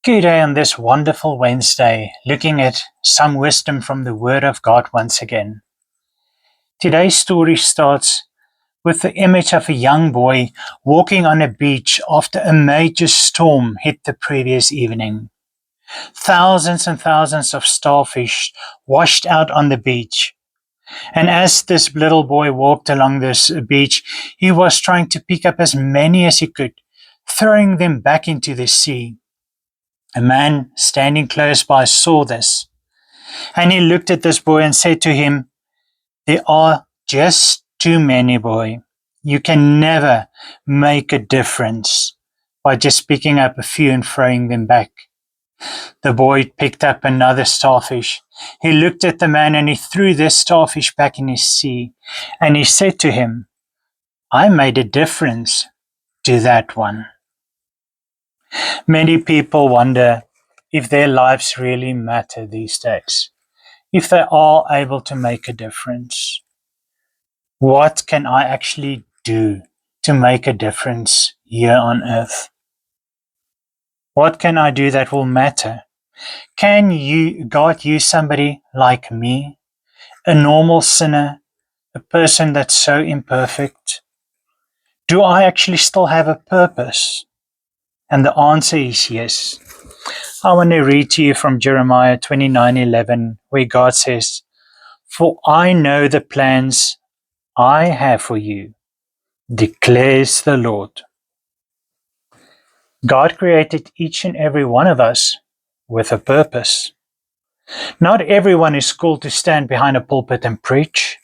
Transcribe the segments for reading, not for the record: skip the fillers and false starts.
Good day on this wonderful Wednesday, looking at some wisdom from the Word of God once again. Today's story starts with the image of a young boy walking on a beach after a major storm hit the previous evening. Thousands and thousands of starfish washed out on the beach. And as this little boy walked along this beach, he was trying to pick up as many as he could, throwing them back into the sea. A man standing close by saw this, and he looked at this boy and said to him, "There are just too many, boy. You can never make a difference by just picking up a few and throwing them back." The boy picked up another starfish. He looked at the man and he threw this starfish back in his sea, and he said to him, "I made a difference to that one." Many people wonder if their lives really matter these days, if they are able to make a difference. What can I actually do to make a difference here on earth? What can I do that will matter? Can God use somebody like me, a normal sinner, a person that's so imperfect? Do I actually still have a purpose? And the answer is yes. I want to read to you from Jeremiah 29:11, where God says, "For I know the plans I have for you, declares the Lord." God created each and every one of us with a purpose. Not everyone is called to stand behind a pulpit and preach.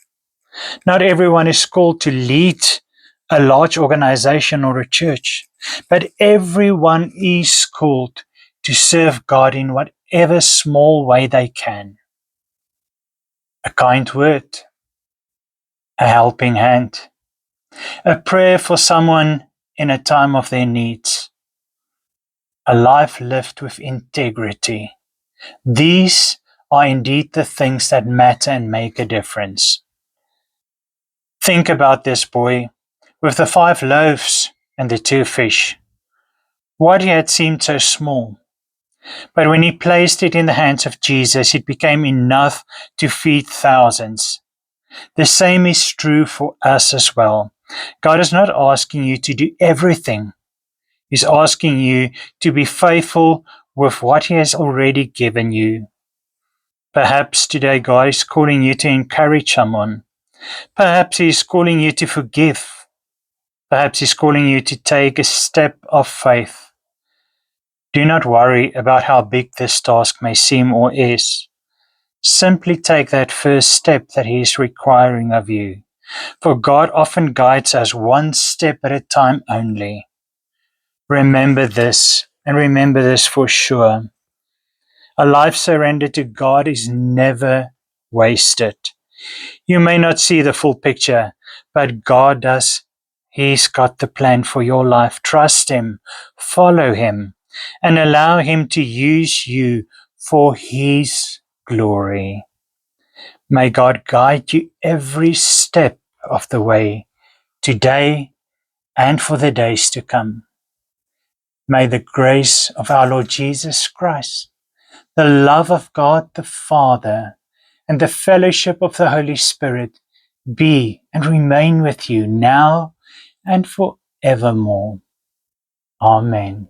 Not everyone is called to lead a large organization or a church. But everyone is called to serve God in whatever small way they can. A kind word, a helping hand, a prayer for someone in a time of their needs, a life lived with integrity. These are indeed the things that matter and make a difference. Think about this boy with the 5 loaves and the 2 fish. What he had seemed so small, but when he placed it in the hands of Jesus, it became enough to feed thousands. The same is true for us as well. God is not asking you to do everything. He's asking you to be faithful with what He has already given you. Perhaps today God is calling you to encourage someone. Perhaps He is calling you to forgive. Perhaps He's calling you to take a step of faith. Do not worry about how big this task may seem or is. Simply take that first step that He is requiring of you. For God often guides us one step at a time only. Remember this, and remember this for sure. A life surrendered to God is never wasted. You may not see the full picture, but God does. He's got the plan for your life. Trust Him, follow Him, and allow Him to use you for His glory. May God guide you every step of the way, today and for the days to come. May the grace of our Lord Jesus Christ, the love of God the Father, and the fellowship of the Holy Spirit be and remain with you now and forevermore. Amen.